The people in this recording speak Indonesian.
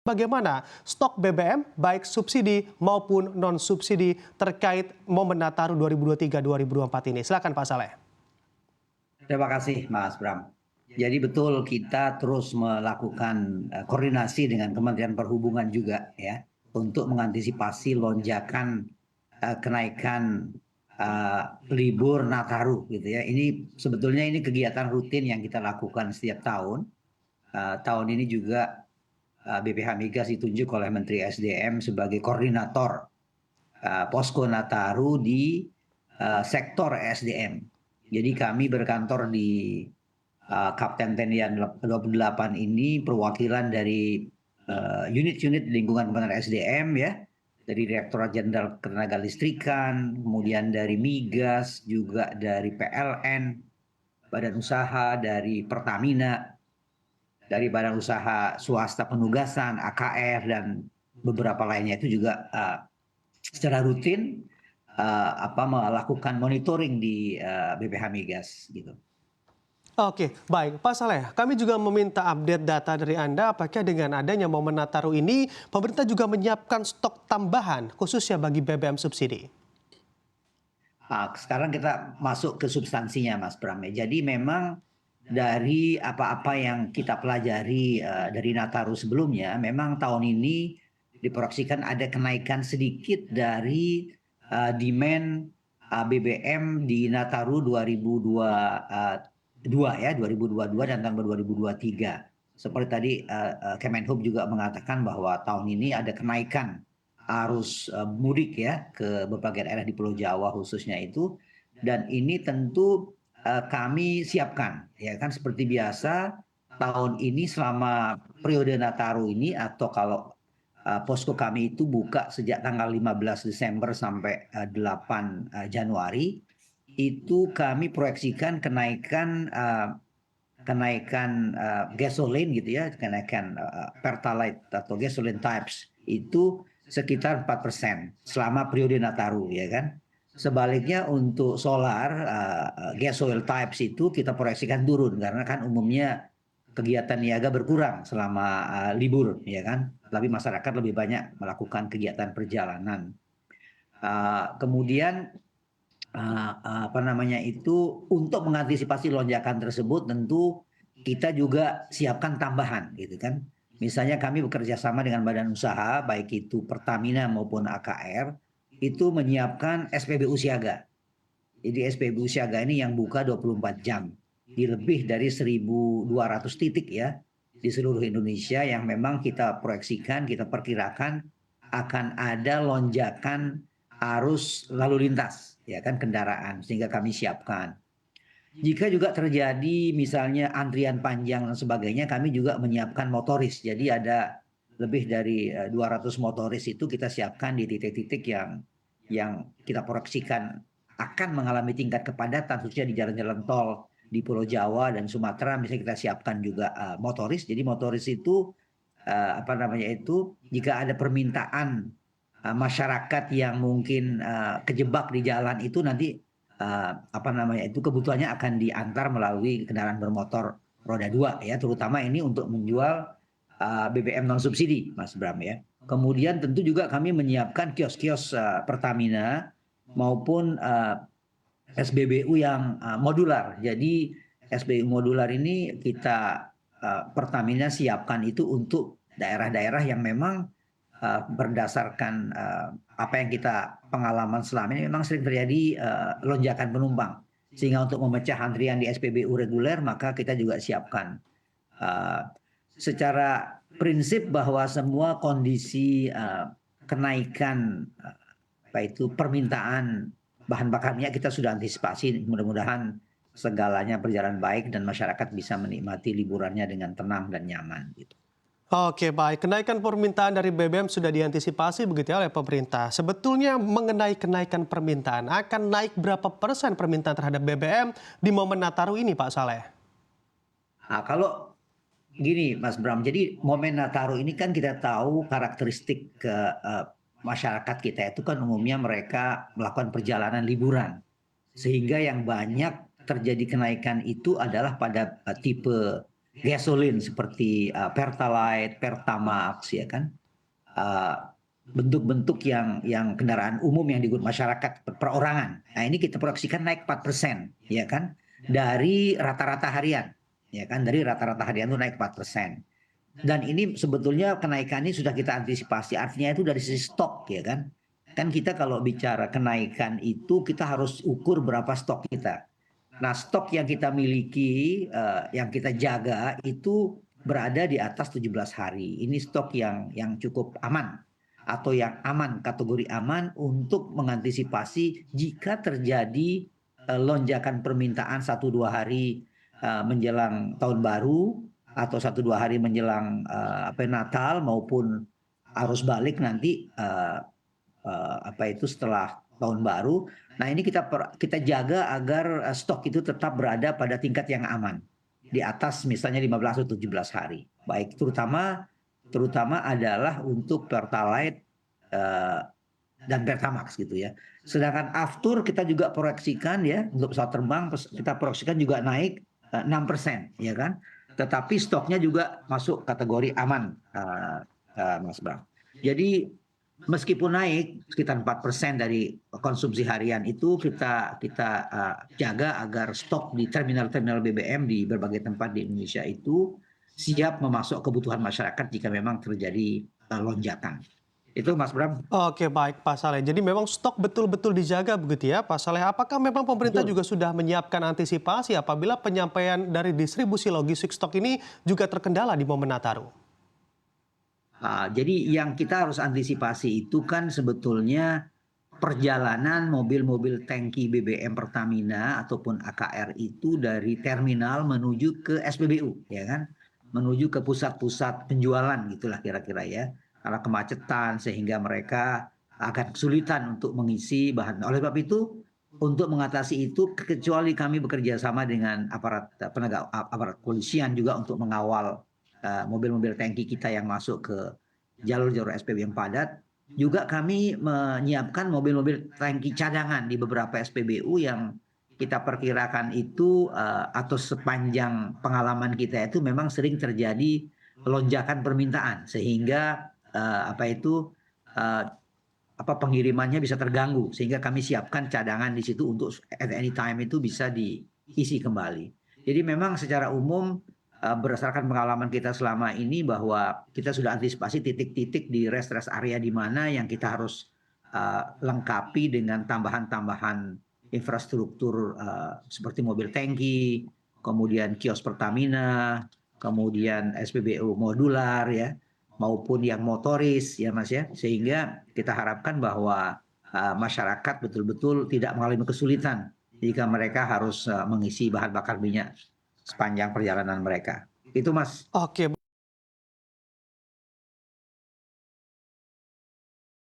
Bagaimana stok BBM baik subsidi maupun non-subsidi terkait momen Nataru 2023-2024 ini? Silakan Pak Saleh. Terima kasih Mas Bram. Jadi betul kita terus melakukan koordinasi dengan Kementerian Perhubungan juga ya untuk mengantisipasi lonjakan kenaikan libur Nataru gitu ya. Ini sebetulnya ini kegiatan rutin yang kita lakukan setiap tahun. Tahun ini juga BPH Migas ditunjuk oleh Menteri SDM sebagai koordinator posko Nataru di sektor SDM. Jadi kami berkantor di Kapten Tendian 28 ini perwakilan dari unit-unit lingkungan Kementerian SDM ya, dari Direktorat Jenderal Ketenagalistrikan, kemudian dari Migas, juga dari PLN, Badan Usaha, dari Pertamina, dari Badan Usaha Swasta Penugasan, AKR, dan beberapa lainnya itu juga secara rutin melakukan monitoring di BPH Migas gitu. Oke, baik. Pak Saleh, kami juga meminta update data dari Anda apakah dengan adanya momen Nataru ini pemerintah juga menyiapkan stok tambahan khususnya bagi BBM subsidi. Sekarang kita masuk ke substansinya Mas Bram ya. Jadi memang dari apa-apa yang kita pelajari dari Nataru sebelumnya, memang tahun ini diproyeksikan ada kenaikan sedikit dari demand BBM di Nataru 2022 ya, 2022 dan tambah 2023. Seperti tadi Kemenhub juga mengatakan bahwa tahun ini ada kenaikan arus mudik ya ke berbagai daerah di Pulau Jawa khususnya itu, dan ini tentu kami siapkan ya kan seperti biasa tahun ini selama periode Nataru ini, atau kalau posko kami itu buka sejak tanggal 15 Desember sampai 8 Januari, itu kami proyeksikan kenaikan gasoline gitu ya, kenaikan Pertalite atau gasoline types itu sekitar 4% selama periode Nataru ya kan. Sebaliknya untuk solar gas oil types itu kita proyeksikan turun karena kan umumnya kegiatan niaga berkurang selama libur ya kan. Tapi masyarakat lebih banyak melakukan kegiatan perjalanan. Kemudian untuk mengantisipasi lonjakan tersebut tentu kita juga siapkan tambahan gitu kan. Misalnya kami bekerja sama dengan badan usaha baik itu Pertamina maupun AKR itu menyiapkan SPBU siaga. Jadi SPBU siaga ini yang buka 24 jam di lebih dari 1.200 titik ya di seluruh Indonesia, yang memang kita proyeksikan, kita perkirakan akan ada lonjakan arus lalu lintas ya kan kendaraan, sehingga kami siapkan. Jika juga terjadi misalnya antrian panjang dan sebagainya, kami juga menyiapkan motoris. Jadi ada lebih dari 200 motoris itu kita siapkan di titik-titik yang kita proyeksikan akan mengalami tingkat kepadatan, khususnya di jalan-jalan tol di Pulau Jawa dan Sumatera. Misalnya kita siapkan juga motoris. Jadi motoris itu jika ada permintaan masyarakat yang mungkin kejebak di jalan itu, nanti kebutuhannya akan diantar melalui kendaraan bermotor roda 2 ya, terutama ini untuk menjual BBM non subsidi Mas Bram ya. Kemudian tentu juga kami menyiapkan kios-kios Pertamina maupun SPBU yang modular. Jadi SPBU modular ini kita Pertamina siapkan itu untuk daerah-daerah yang memang berdasarkan apa yang kita pengalaman selama ini memang sering terjadi lonjakan penumpang, sehingga untuk memecah antrian di SPBU reguler maka kita juga siapkan secara prinsip bahwa semua kondisi kenaikan permintaan bahan bakar minyak kita sudah antisipasi. Mudah-mudahan segalanya berjalan baik dan masyarakat bisa menikmati liburannya dengan tenang dan nyaman gitu. Oke, baik. Kenaikan permintaan dari BBM sudah diantisipasi begitu ya oleh pemerintah. Sebetulnya mengenai kenaikan permintaan, akan naik berapa persen permintaan terhadap BBM di momen Nataru ini Pak Saleh? Kalau gini Mas Bram, jadi momen Nataru ini kan kita tahu karakteristik masyarakat kita itu kan umumnya mereka melakukan perjalanan liburan. Sehingga yang banyak terjadi kenaikan itu adalah pada tipe gasolin seperti Pertalite, Pertamax, ya kan. Bentuk-bentuk yang kendaraan umum yang digunakan masyarakat perorangan. Nah, ini kita proyeksikan naik 4%, ya kan, dari rata-rata harian, ya kan, dari rata-rata harian itu naik 4%. Dan ini sebetulnya kenaikan ini sudah kita antisipasi, artinya itu dari sisi stok, ya kan. Kan kita kalau bicara kenaikan itu kita harus ukur berapa stok kita. Nah, stok yang kita miliki, yang kita jaga itu berada di atas 17 hari. Ini stok yang cukup aman atau yang aman, kategori aman untuk mengantisipasi jika terjadi lonjakan permintaan 1-2 hari menjelang tahun baru atau 1-2 hari menjelang Natal maupun arus balik nanti setelah tahun baru. Nah, ini kita jaga agar stok itu tetap berada pada tingkat yang aman di atas misalnya 15 atau 17 hari. Baik, terutama adalah untuk Pertalite dan Pertamax gitu ya. Sedangkan Aftur kita juga proyeksikan ya, untuk pesawat terbang kita proyeksikan juga naik 6%, ya kan. Tetapi stoknya juga masuk kategori aman, Mas Bram. Jadi meskipun naik sekitar 4% dari konsumsi harian itu kita jaga agar stok di terminal-terminal BBM di berbagai tempat di Indonesia itu siap memasuk kebutuhan masyarakat jika memang terjadi lonjakan. Itu Mas Bram. Oke, baik Pak Saleh. Jadi memang stok betul-betul dijaga begitu ya Pak Saleh. Apakah memang pemerintah Betul. juga sudah menyiapkan antisipasi apabila penyampaian dari distribusi logistik stok ini juga terkendala di momen Nataru? Jadi yang kita harus antisipasi itu kan sebetulnya perjalanan mobil-mobil tangki BBM Pertamina ataupun AKR itu dari terminal menuju ke SPBU, ya kan? Menuju ke pusat-pusat penjualan gitulah kira-kira ya. Karena kemacetan sehingga mereka akan kesulitan untuk mengisi bahan. Oleh sebab itu, untuk mengatasi itu, kecuali kami bekerja sama dengan aparat polisian juga untuk mengawal mobil-mobil tangki kita yang masuk ke jalur-jalur SPBU yang padat, juga kami menyiapkan mobil-mobil tangki cadangan di beberapa SPBU yang kita perkirakan itu atau sepanjang pengalaman kita itu memang sering terjadi lonjakan permintaan sehingga pengirimannya bisa terganggu, sehingga kami siapkan cadangan di situ untuk at any time itu bisa diisi kembali. Jadi memang secara umum berdasarkan pengalaman kita selama ini bahwa kita sudah antisipasi titik-titik di rest area di mana yang kita harus lengkapi dengan tambahan-tambahan infrastruktur seperti mobil tangki, kemudian kios Pertamina, kemudian SPBU modular ya, maupun yang motoris ya Mas ya, sehingga kita harapkan bahwa masyarakat betul-betul tidak mengalami kesulitan jika mereka harus mengisi bahan bakar minyak sepanjang perjalanan mereka. Itu Mas. Oke.